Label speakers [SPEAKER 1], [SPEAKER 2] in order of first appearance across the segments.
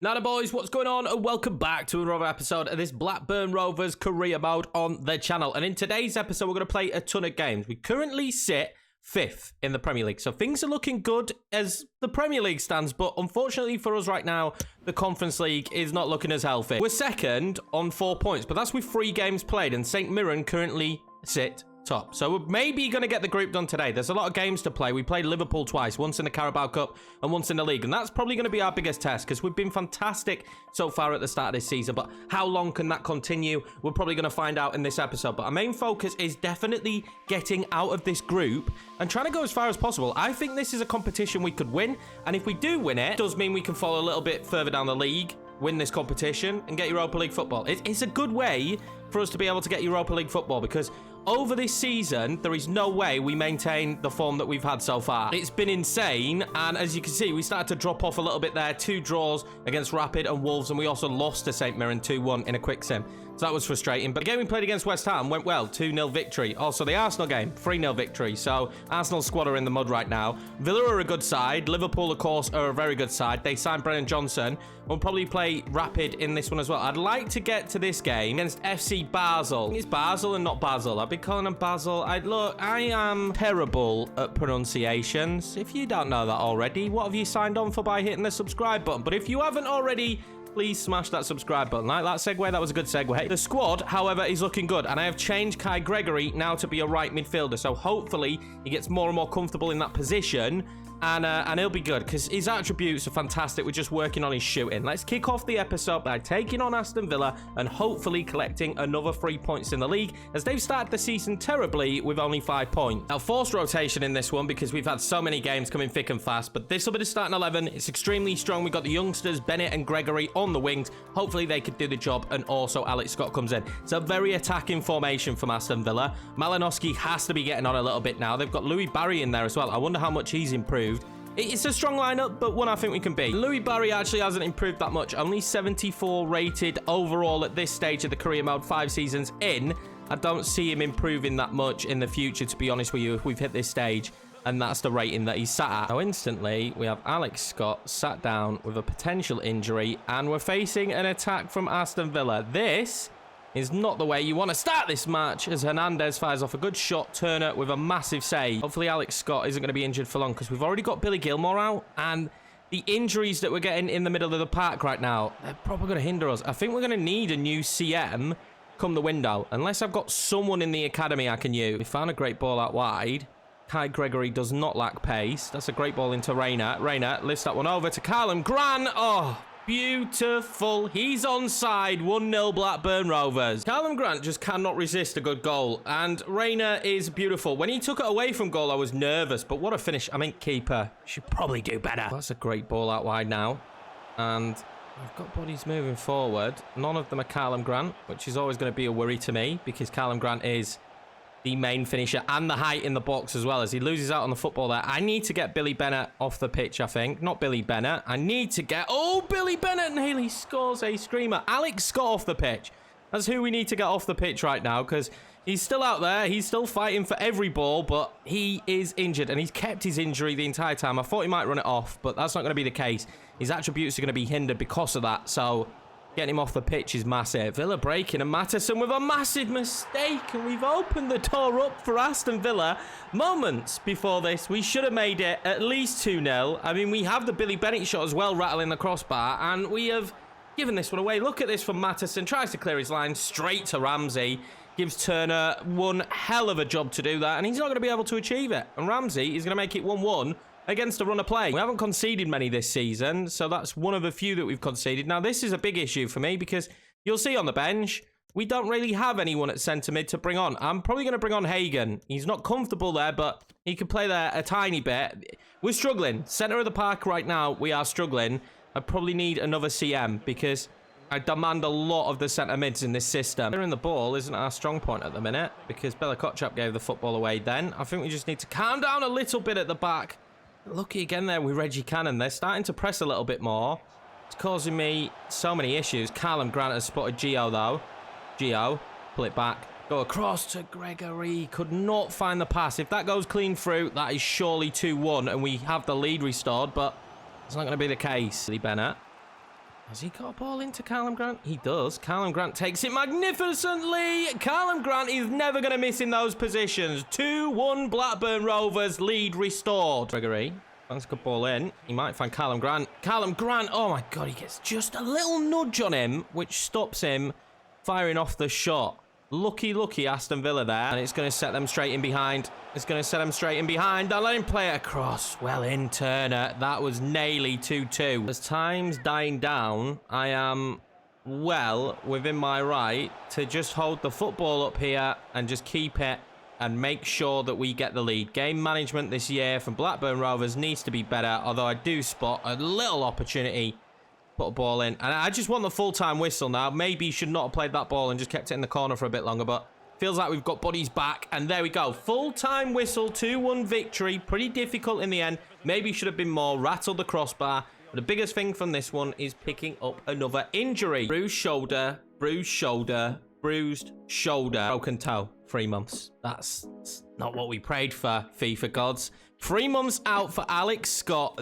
[SPEAKER 1] Nada boys, what's going on? And welcome back to another episode of this Blackburn Rovers career mode on the channel. And in today's episode, we're going to play a ton of games. We currently sit 5th in the Premier League. So things are looking good as the Premier League stands. But unfortunately for us right now, the Conference League is not looking as healthy. We're second on 4 points, but that's with 3 games played. And St Mirren currently sit top. So we're maybe going to get the group done today. There's a lot of games to play. We played Liverpool twice, once in the Carabao Cup and once in the league. And that's probably going to be our biggest test because we've been fantastic so far at the start of this season. But how long can that continue? We're probably going to find out in this episode. But our main focus is definitely getting out of this group and trying to go as far as possible. I think this is a competition we could win. And if we do win it, it does mean we can fall a little bit further down the league, win this competition and get Europa League football. It's a good way for us to be able to get Europa League football because over this season, there is no way we maintain the form that we've had so far. It's been insane, and as you can see, we started to drop off a little bit there. 2 draws against Rapid and Wolves, and we also lost to St Mirren 2-1 in a quick sim. So that was frustrating. But the game we played against West Ham went well, 2-0 victory. Also, the Arsenal game, 3-0 victory. So Arsenal squad are in the mud right now. Villa are a good side. Liverpool, of course, are a very good side. They signed Brennan Johnson. We'll probably play Rapid in this one as well. I'd like to get to this game against FC Basel. It's Basel and not Basel. I've been calling them Basel. Look, I am terrible at pronunciations. If you don't know that already, what have you signed on for by hitting the subscribe button? But if you haven't already, please smash that subscribe button. Like that segue, that was a good segue. The squad, however, is looking good. And I have changed Kai Gregory now to be a right midfielder. So hopefully he gets more and more comfortable in that position. And he'll be good because his attributes are fantastic. We're just working on his shooting. Let's kick off the episode by taking on Aston Villa and hopefully collecting another 3 points in the league as they've started the season terribly with only 5 points. Now, forced rotation in this one because we've had so many games coming thick and fast, but this will be the starting 11. It's extremely strong. We've got the youngsters, Bennett and Gregory on the wings. Hopefully they could do the job, and also Alex Scott comes in. It's a very attacking formation from Aston Villa. Malinowski has to be getting on a little bit now. They've got Louis Barry in there as well. I wonder how much he's improved. It's a strong lineup, but one I think we can beat. Louis Barry actually hasn't improved that much. Only 74 rated overall at this stage of the career mode, 5 seasons in. I don't see him improving that much in the future, to be honest with you, if we've hit this stage. And that's the rating that he's sat at. Now, instantly, we have Alex Scott sat down with a potential injury, and we're facing an attack from Aston Villa. This is not the way you want to start this match as Hernandez fires off a good shot. Turner with a massive save. Hopefully Alex Scott isn't going to be injured for long because we've already got Billy Gilmore out, and the injuries that we're getting in the middle of the park right now, they're probably going to hinder us. I think we're going to need a new CM come the window unless I've got someone in the academy I can use. We found a great ball out wide. Kai Gregory does not lack pace. That's a great ball into Rayner. Rayner lifts that one over to Callum Grant. Oh, beautiful. He's onside. 1-0 Blackburn Rovers. Callum Grant just cannot resist a good goal. And Rayner is beautiful. When he took it away from goal, I was nervous. But what a finish. I mean, keeper should probably do better. That's a great ball out wide now. And I've got bodies moving forward. None of them are Callum Grant, which is always going to be a worry to me because Callum Grant is the main finisher and the height in the box as well as he loses out on the football there. I need to get Billy Bennett off the pitch, I think. Not Billy Bennett. I need to get... Oh, Billy Bennett nearly scores a screamer. Alex Scott off the pitch. That's who we need to get off the pitch right now because he's still out there. He's still fighting for every ball, but he is injured and he's kept his injury the entire time. I thought he might run it off, but that's not going to be the case. His attributes are going to be hindered because of that, so getting him off the pitch is massive. Villa breaking and Matteson with a massive mistake. And we've opened the door up for Aston Villa. Moments before this, we should have made it at least 2-0. I mean, we have the Billy Bennett shot as well rattling the crossbar. And we have given this one away. Look at this from Matteson. Tries to clear his line straight to Ramsey. Gives Turner one hell of a job to do that. And he's not going to be able to achieve it. And Ramsey is going to make it 1-1. Against a run of play. We haven't conceded many this season, so that's one of a few that we've conceded. Now, this is a big issue for me because you'll see on the bench, we don't really have anyone at centre mid to bring on. I'm probably going to bring on Hagen. He's not comfortable there, but he can play there a tiny bit. We're struggling. Centre of the park right now, we are struggling. I probably need another CM because I demand a lot of the centre mids in this system. Clearing the ball isn't our strong point at the minute because Bella Kotchap gave the football away then. I think we just need to calm down a little bit at the back. Lucky again there with Reggie Cannon. They're starting to press a little bit more. It's causing me so many issues. Callum Grant has spotted Gio though. Gio, pull it back. Go across to Gregory. Could not find the pass. If that goes clean through, that is surely 2-1 and we have the lead restored, but it's not going to be the case. Billy Bennett. Has he got a ball into Callum Grant? He does. Callum Grant takes it magnificently. Callum Grant is never going to miss in those positions. 2-1 Blackburn Rovers, lead restored. Gregory, that's a good ball in. He might find Callum Grant. Callum Grant, oh my God, he gets just a little nudge on him, which stops him firing off the shot. Lucky Aston Villa there. And it's going to set them straight in behind. It's going to set them straight in behind. Don't let him play it across. Well in, Turner. That was nearly 2-2. As time's dying down, I am well within my right to just hold the football up here and just keep it and make sure that we get the lead. Game management this year from Blackburn Rovers needs to be better, although I do spot a little opportunity. Put a ball in. And I just want the full-time whistle now. Maybe you should not have played that ball and just kept it in the corner for a bit longer, but feels like we've got buddies back. And there we go. Full-time whistle, 2-1 victory. Pretty difficult in the end. Maybe should have been more. Rattled the crossbar. But the biggest thing from this one is picking up another injury. Bruised shoulder, bruised shoulder, bruised shoulder. Broken toe. 3 months. That's not what we prayed for, FIFA gods. 3 months out for Alex Scott.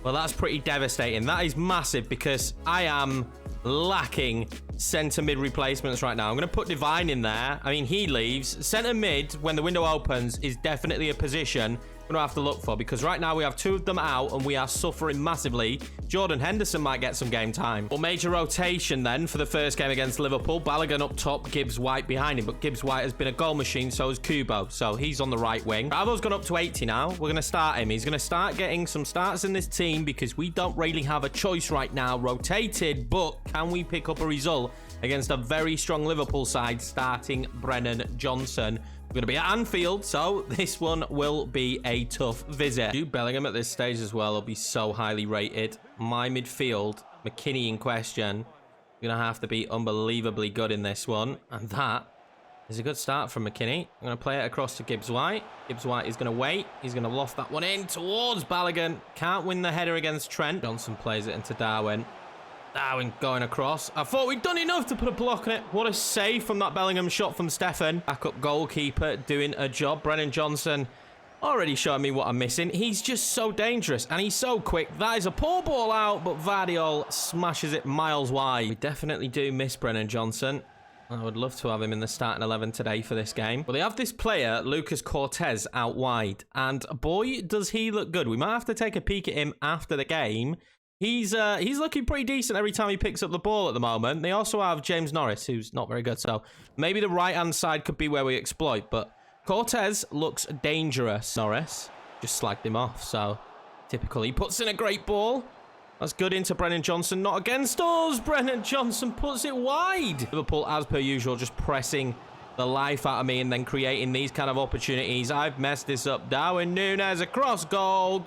[SPEAKER 1] Well, that's pretty devastating. That is massive because I am lacking centre mid replacements right now. I'm going to put Divine in there. I mean, he leaves. Centre mid, when the window opens, is definitely a position I'm going to have to look for because right now we have 2 of them out and we are suffering massively. Jordan Henderson might get some game time. Well, major rotation then for the first game against Liverpool. Balogun up top, Gibbs White behind him, but Gibbs White has been a goal machine, so has Kubo, so he's on the right wing. Bravo's gone up to 80 now. We're going to start him. He's going to start getting some starts in this team because we don't really have a choice right now. Rotated, but can we pick up a result against a very strong Liverpool side starting Brennan Johnson? We're going to be at Anfield, so this one will be a tough visit. Jude Bellingham at this stage as well will be so highly rated. My midfield, McKinney in question, going to have to be unbelievably good in this one. And that is a good start from McKinney. I'm going to play it across to Gibbs White. Gibbs White is going to wait. He's going to loft that one in towards Balogun. Can't win the header against Trent. Johnson plays it into Darwin. Darwin going across. I thought we'd done enough to put a block on it. What a save from that Bellingham shot from Stefan. Backup goalkeeper doing a job. Brennan Johnson already showing me what I'm missing. He's just so dangerous and he's so quick. That is a poor ball out, but Vardiol smashes it miles wide. We definitely do miss Brennan Johnson. I would love to have him in the starting 11 today for this game. Well, they have this player, Lucas Cortez, out wide. And boy, does he look good. We might have to take a peek at him after the game. He's looking pretty decent every time he picks up the ball at the moment. They also have James Norris, who's not very good. So maybe the right-hand side could be where we exploit. But Cortez looks dangerous. Norris just slagged him off. So typical. He puts in a great ball. That's good into Brennan Johnson. Not against us. Brennan Johnson puts it wide. Liverpool, as per usual, just pressing the life out of me and then creating these kind of opportunities. I've messed this up. Darwin Núñez, a cross goal.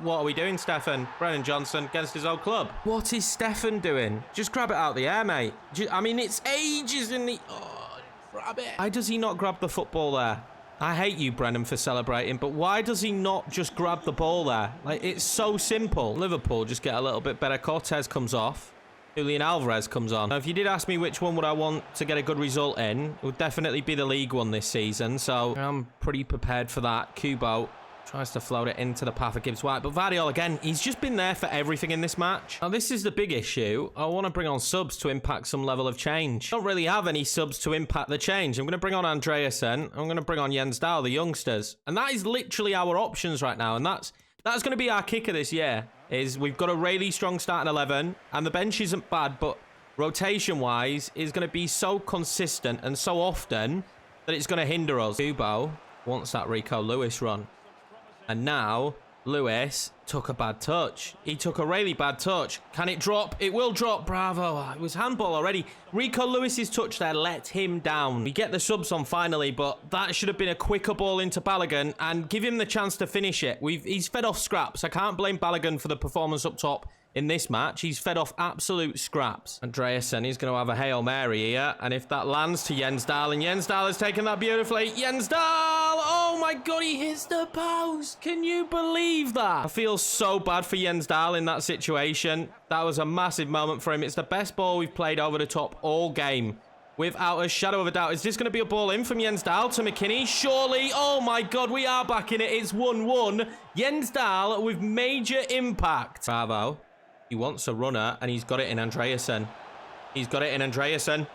[SPEAKER 1] What are we doing, Stefan? Brennan Johnson against his old club. What is Stefan doing? Just grab it out of the air, mate. I mean, it's ages in the... Oh, grab it. Why does he not grab the football there? I hate you, Brennan, for celebrating, but why does he not just grab the ball there? Like, it's so simple. Liverpool just get a little bit better. Cortez comes off. Julian Alvarez comes on. Now, if you did ask me which one would I want to get a good result in, it would definitely be the League one this season, so I'm pretty prepared for that. Kubo tries to float it into the path of Gibbs White. But Vardiol, again, he's just been there for everything in this match. Now, this is the big issue. I want to bring on subs to impact some level of change. Don't really have any subs to impact the change. I'm going to bring on Andreasen. I'm going to bring on Jens Dahl, the youngsters. And that is literally our options right now. And that's going to be our kicker this year. Is we've got a really strong starting 11. And the bench isn't bad, but rotation-wise is going to be so consistent and so often that it's going to hinder us. Kubo wants that Rico Lewis run. And now, Lewis took a bad touch. He took a really bad touch. Can it drop? It will drop. Bravo. It was handball already. Rico Lewis's touch there let him down. We get the subs on finally, but that should have been a quicker ball into Balogun and give him the chance to finish it. He's fed off scraps. I can't blame Balogun for the performance up top in this match. He's fed off absolute scraps. Andreasen, he's going to have a Hail Mary here. And if that lands to Jens Dahl, and Jens Dahl has taken that beautifully. Jens Dahl! Oh my God, he hits the post. Can you believe that? I feel so bad for Jens Dahl in that situation. That was a massive moment for him. It's the best ball we've played over the top all game. Without a shadow of a doubt. Is this going to be a ball in from Jens Dahl to McKinney? Surely. Oh my God, we are back in it. It's 1-1. Jens Dahl with major impact. Bravo. He wants a runner, and he's got it in Andreasen. He's got it in Andreasen.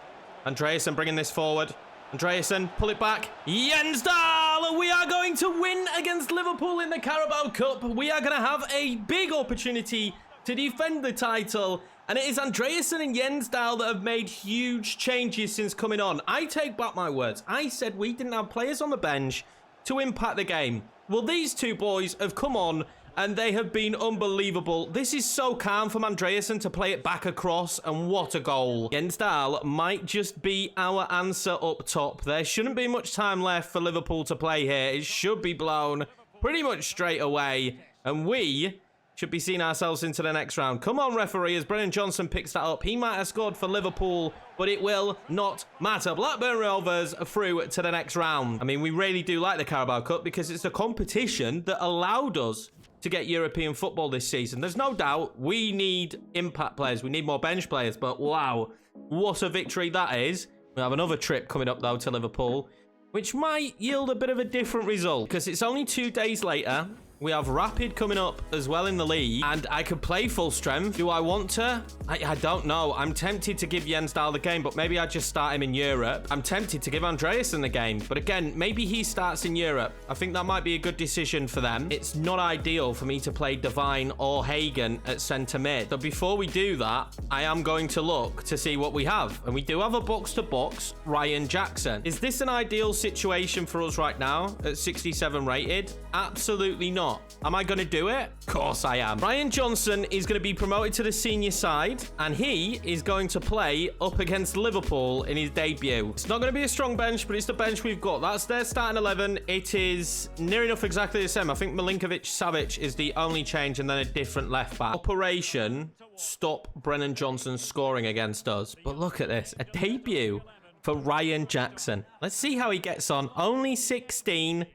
[SPEAKER 1] Andreasen bringing this forward. Andreasen, pull it back. Jensdal! We are going to win against Liverpool in the Carabao Cup. We are going to have a big opportunity to defend the title. And it is Andreasen and Jensdal that have made huge changes since coming on. I take back my words. I said we didn't have players on the bench to impact the game. Well, these two boys have come on and they have been unbelievable. This is so calm from Andreasen to play it back across, and what a goal. Jensdal might just be our answer up top. There shouldn't be much time left for Liverpool to play here. It should be blown pretty much straight away, and we should be seeing ourselves into the next round. Come on, referee, as Brennan Johnson picks that up. He might have scored for Liverpool, but it will not matter. Blackburn Rovers are through to the next round. I mean, we really do like the Carabao Cup because it's a competition that allowed us to get European football this season. There's no doubt we need impact players. We need more bench players, but wow, what a victory that is. We have another trip coming up, though, to Liverpool, which might yield a bit of a different result because it's only 2 days later. We have Rapid coming up as well in the league, and I could play full strength. Do I want to? I don't know. I'm tempted to give Jensdal the game, but maybe I just start him in Europe. I'm tempted to give Andreasen the game, but again, maybe he starts in Europe. I think that might be a good decision for them. It's not ideal for me to play Devine or Hagen at centre mid. But before we do that, I am going to look to see what we have. And we do have a box-to-box Ryan Jackson. Is this an ideal situation for us right now at 67 rated? Absolutely not. Am I going to do it? Of course I am. Ryan Johnson is going to be promoted to the senior side, and he is going to play up against Liverpool in his debut. It's not going to be a strong bench, but it's the bench we've got. That's their starting 11. It is near enough exactly the same. I think Milinkovic-Savic is the only change, and then a different left back. Operation stop Brennan Johnson scoring against us. But look at this. A debut for Ryan Jackson. Let's see how he gets on. Only 16.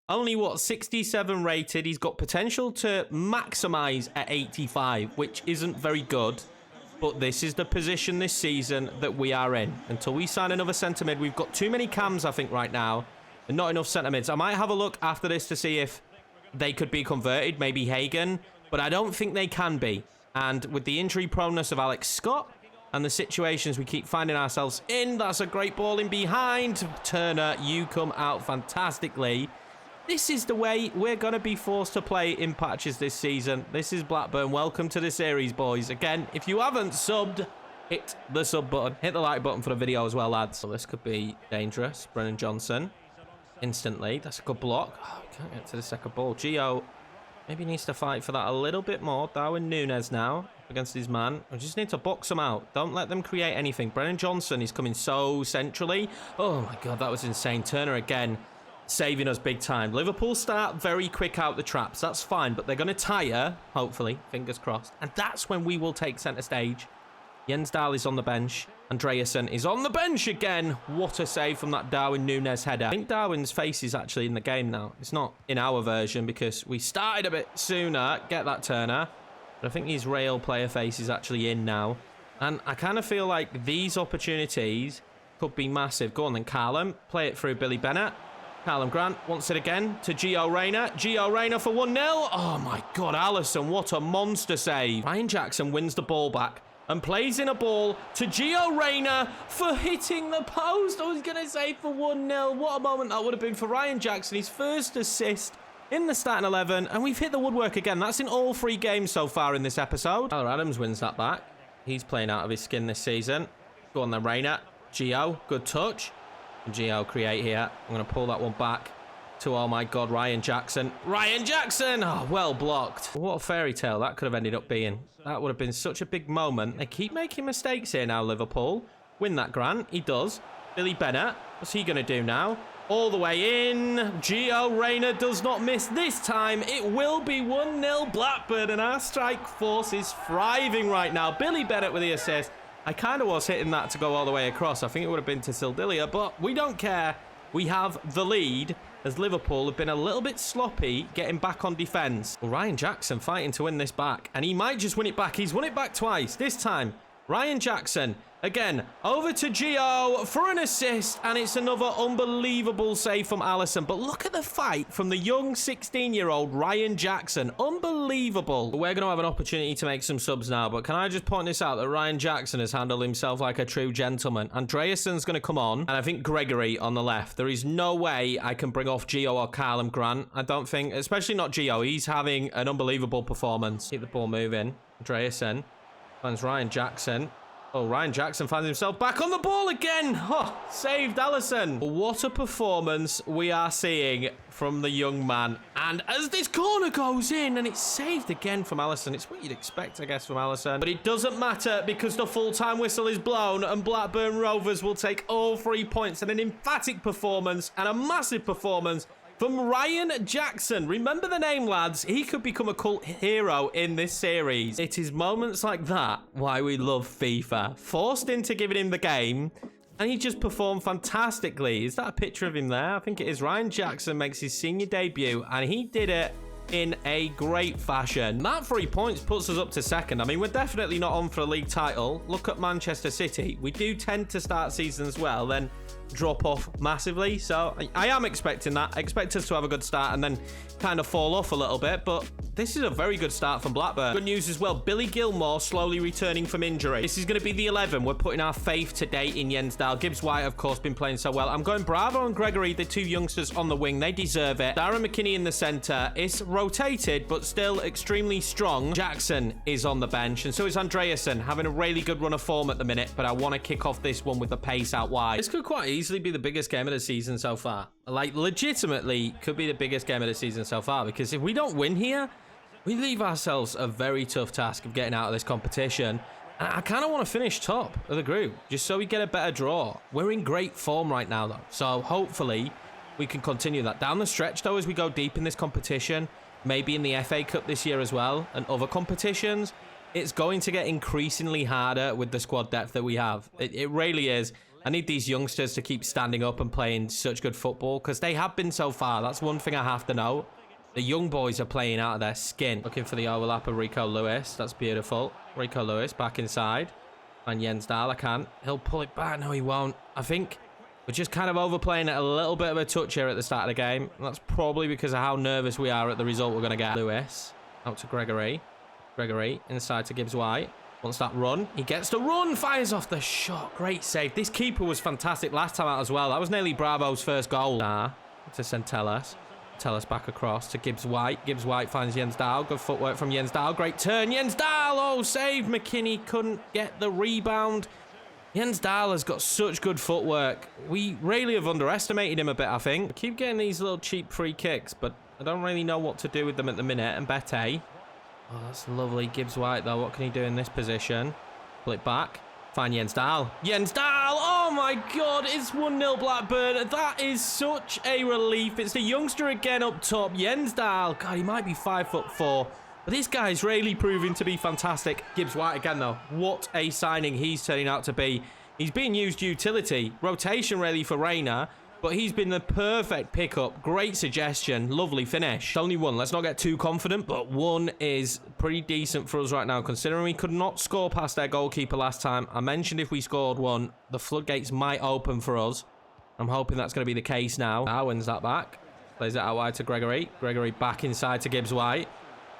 [SPEAKER 1] Only, 67 rated. He's got potential to maximize at 85, which isn't very good. But this is the position this season that we are in. Until we sign another centre mid, we've got too many cams, I think, right now. And not enough centre mids. I might have a look after this to see if they could be converted. Maybe Hagen. But I don't think they can be. And with the injury proneness of Alex Scott and the situations we keep finding ourselves in, that's a great ball in behind. Turner, you come out fantastically. This is the way we're going to be forced to play in patches this season. This is Blackburn. Welcome to the series, boys. Again, if you haven't subbed, hit the sub button. Hit the like button for the video as well, lads. So this could be dangerous. Brennan Johnson. Instantly. That's a good block. Oh, can't get to the second ball. Gio maybe needs to fight for that a little bit more. Darwin Núñez now against his man. We just need to box them out. Don't let them create anything. Brennan Johnson is coming so centrally. Oh, my God. That was insane. Turner again. Saving us big time. Liverpool start very quick out the traps. That's fine, but they're going to tire, hopefully, fingers crossed. And that's when we will take centre stage. Jensdal is on the bench. Andreasen is on the bench again. What a save from that Darwin Núñez header. I think Darwin's face is actually in the game now. It's not in our version because we started a bit sooner. Get that, Turner. But I think his rail player face is actually in now. And I kind of feel like these opportunities could be massive. Go on then, Callum. Play it through Billy Bennett. Callum Grant wants it again to Gio Reyna. Gio Reyna for 1-0. Oh, my God, Alisson, what a monster save. Ryan Jackson wins the ball back and plays in a ball to Gio Reyna for hitting the post. I was going to say for 1-0. What a moment that would have been for Ryan Jackson. His first assist in the starting 11. And we've hit the woodwork again. That's in all 3 games so far in this episode. Tyler Adams wins that back. He's playing out of his skin this season. Go on then, Reyna. Gio, good touch. Gio create here. I'm going to pull that one back to, oh my God, Ryan Jackson. Ryan Jackson! Oh, well blocked. What a fairy tale that could have ended up being. That would have been such a big moment. They keep making mistakes here now, Liverpool. Win that, Grant. He does. Billy Bennett. What's he going to do now? All the way in. Gio Reyna does not miss this time. It will be 1-0 Blackburn, and our strike force is thriving right now. Billy Bennett with the assist. I kind of was hitting that to go all the way across. I think it would have been to Sildilia, but we don't care. We have the lead as Liverpool have been a little bit sloppy getting back on defence. Well, Ryan Jackson fighting to win this back, and he might just win it back. He's won it back twice. This time, Ryan Jackson Again, over to Gio for an assist, and it's another unbelievable save from Alisson. But look at the fight from the young 16-year-old Ryan Jackson. Unbelievable. We're going to have an opportunity to make some subs now, but can I just point this out that Ryan Jackson has handled himself like a true gentleman. Andreasen's going to come on, and I think Gregory on the left. There is no way I can bring off Gio or Callum Grant. I don't think, especially not Gio. He's having an unbelievable performance. Keep the ball moving. Andreasen finds Ryan Jackson. Oh, Ryan Jackson finds himself back on the ball again. Oh, saved Alisson. What a performance we are seeing from the young man. And as this corner goes in, and it's saved again from Alisson. It's what you'd expect, I guess, from Alisson. But it doesn't matter because the full-time whistle is blown and Blackburn Rovers will take all 3 points. And an emphatic performance and a massive performance from Ryan Jackson. Remember the name, lads. He could become a cult hero in this series. It is moments like that why we love FIFA. Forced into giving him the game, and he just performed fantastically. Is that a picture of him there? I think it is. Ryan Jackson makes his senior debut, and he did it in a great fashion. That 3 points puts us up to second. I mean, we're definitely not on for a league title. Look at Manchester City. We do tend to start seasons well, then drop off massively. So I am expecting that. I expect us to have a good start and then kind of fall off a little bit, but this is a very good start from Blackburn. Good news as well, Billy Gilmore slowly returning from injury. This is going to be the 11. We're putting our faith today in Jens Dahl. Gibbs White, of course, been playing so well. I'm going Bravo and Gregory, the two youngsters on the wing. They deserve it. Darren McKinney in the centre. It's rotated, but still extremely strong. Jackson is on the bench, and so is Andreasen, having a really good run of form at the minute, but I want to kick off this one with the pace out wide. This could quite easily be the biggest game of the season so far. Like, legitimately could be the biggest game of the season so far, because if we don't win here, we leave ourselves a very tough task of getting out of this competition. And I kind of want to finish top of the group, just so we get a better draw. We're in great form right now, though, so hopefully we can continue that. Down the stretch, though, as we go deep in this competition, maybe in the FA Cup this year as well, and other competitions, it's going to get increasingly harder with the squad depth that we have. It really is. I need these youngsters to keep standing up and playing such good football, because they have been so far. That's one thing I have to know. The young boys are playing out of their skin. Looking for the overlap of Rico Lewis. That's beautiful. Rico Lewis back inside. And Jens Dahl, I can't. He'll pull it back. No, he won't. I think we're just kind of overplaying it a little bit of a touch here at the start of the game. That's probably because of how nervous we are at the result we're going to get. Lewis out to Gregory. Gregory inside to Gibbs White. Wants that run. He gets the run. Fires off the shot. Great save. This keeper was fantastic last time out as well. That was nearly Bravo's first goal. To Centellas. Tellus back across to Gibbs White. Gibbs White finds Jens Dahl. Good footwork from Jens Dahl. Great turn. Jens Dahl. Oh, save. McKinney couldn't get the rebound. Jens Dahl has got such good footwork. We really have underestimated him a bit, I think. We keep getting these little cheap free kicks, but I don't really know what to do with them at the minute. And Bete. Oh, that's lovely. Gibbs White, though. What can he do in this position? Pull it back. Find Jens Dahl. Jens Dahl! Oh my god, it's 1-0 Blackburn. That is such a relief. It's the youngster again up top. Jens Dahl. God, he might be 5'4", but this guy's really proving to be fantastic. Gibbs White again, though. What a signing he's turning out to be. He's being used utility. Rotation, really, for Reina. But he's been the perfect pickup. Great suggestion. Lovely finish. It's only one. Let's not get too confident, but one is pretty decent for us right now, considering we could not score past their goalkeeper last time. I mentioned if we scored one, the floodgates might open for us. I'm hoping that's going to be the case now. Now wins that back. Plays it out wide to Gregory. Gregory back inside to Gibbs White.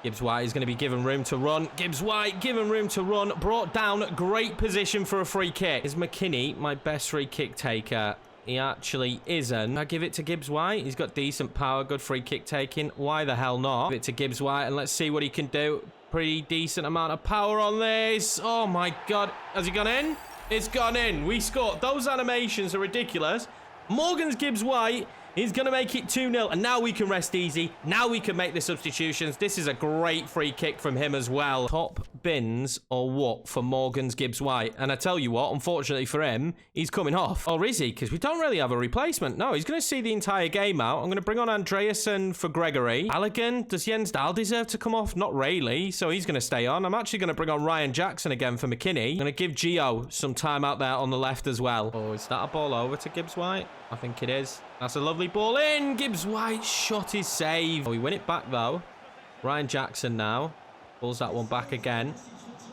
[SPEAKER 1] Gibbs White is going to be given room to run. Gibbs White given room to run. Brought down. Great position for a free kick. Is McKinney my best free kick taker? He actually isn't. I give it to Gibbs White. He's got decent power, good free kick taking. Why the hell not? Give it to Gibbs White and let's see what he can do. Pretty decent amount of power on this. Oh my god. Has it gone in? It's gone in. We scored. Those animations are ridiculous. Morgan's Gibbs White. He's going to make it 2-0. And now we can rest easy. Now we can make the substitutions. This is a great free kick from him as well. Top bins or what for Morgan's Gibbs White? And I tell you what, unfortunately for him, he's coming off. Or is he? Because we don't really have a replacement. No, he's going to see the entire game out. I'm going to bring on Andreasen for Gregory. Halligan, does Jens Dahl deserve to come off? Not really. So he's going to stay on. I'm actually going to bring on Ryan Jackson again for McKinney. I'm going to give Gio some time out there on the left as well. Oh, is that a ball over to Gibbs White? I think it is. That's a lovely ball in. Gibbs White shot his save. Oh, we win it back though. Ryan Jackson now. Pulls that one back again.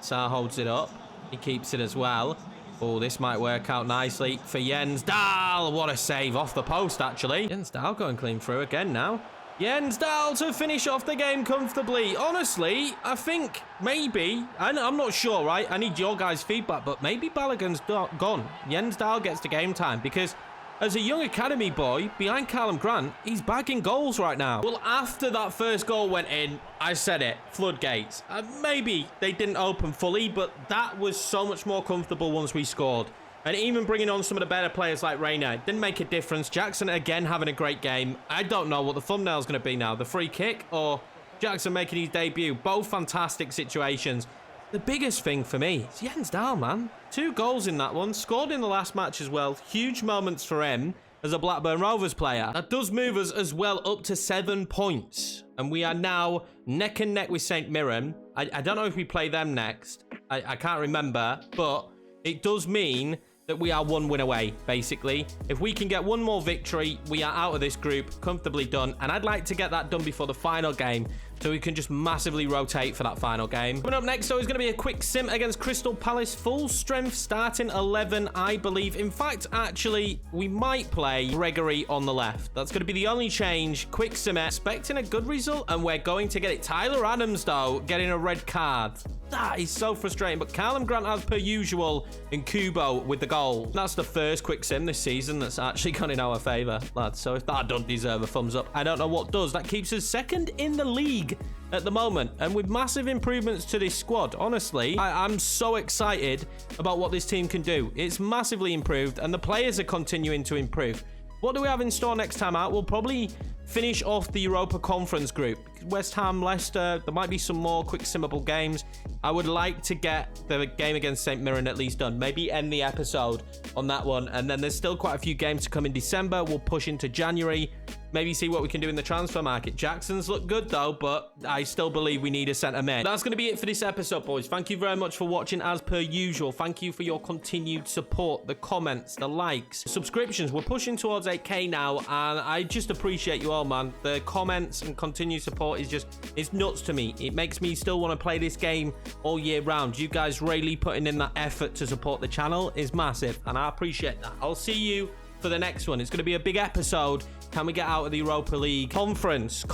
[SPEAKER 1] Sarr holds it up. He keeps it as well. Oh, this might work out nicely for Jens Dahl. What a save off the post, actually. Jens Dahl going clean through again now. Jens Dahl to finish off the game comfortably. Honestly, I think maybe, and I'm not sure, right? I need your guys' feedback, but maybe Balogun's gone. Jens Dahl gets the game time because as a young academy boy behind Callum Grant, he's bagging goals right now. Well, after that first goal went in, I said it, floodgates. Maybe they didn't open fully, but that was so much more comfortable once we scored. And even bringing on some of the better players like Reina didn't make a difference. Jackson, again, having a great game. I don't know what the thumbnail's going to be now. The free kick or Jackson making his debut. Both fantastic situations. The biggest thing for me is Jens Dahl, man. 2 goals in that one. Scored in the last match as well. Huge moments for him as a Blackburn Rovers player. That does move us as well up to 7 points. And we are now neck and neck with St. Mirren. I don't know if we play them next. I can't remember. But it does mean that we are 1 win away, basically. If we can get 1 more victory, we are out of this group, comfortably done. And I'd like to get that done before the final game, so we can just massively rotate for that final game. Coming up next, so is going to be a quick sim against Crystal Palace. Full strength starting 11, I believe. In fact, actually, we might play Gregory on the left. That's going to be the only change. Quick sim, expecting a good result, and we're going to get it. Tyler Adams, though, getting a red card. That is so frustrating, but Callum Grant as per usual, and Kubo with the goal. That's the first quick sim this season that's actually gone in our favour, lads. So if that doesn't deserve a thumbs up, I don't know what does. That keeps us 2nd in the league at the moment, and with massive improvements to this squad. Honestly, I'm so excited about what this team can do. It's massively improved, and the players are continuing to improve. What do we have in store next time out? We'll probably finish off the Europa Conference group. West Ham, Leicester, there might be some more quick simmable games. I would like to get the game against St. Mirren at least done. Maybe end the episode on that one. And then there's still quite a few games to come in December. We'll push into January. Maybe see what we can do in the transfer market. Jackson's look good though, but I still believe we need a centre mid. That's going to be it for this episode, boys. Thank you very much for watching as per usual. Thank you for your continued support, the comments, the likes, subscriptions. We're pushing towards 8K now, and I just appreciate you all, man. The comments and continued support is just, it's nuts to me. It makes me still want to play this game all year round. You guys really putting in that effort to support the channel is massive, and I appreciate that. I'll see you for the next one. It's going to be a big episode. Can we get out of the Europa League conference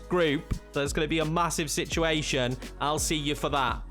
[SPEAKER 1] group? That's going to be a massive situation. I'll see you for that.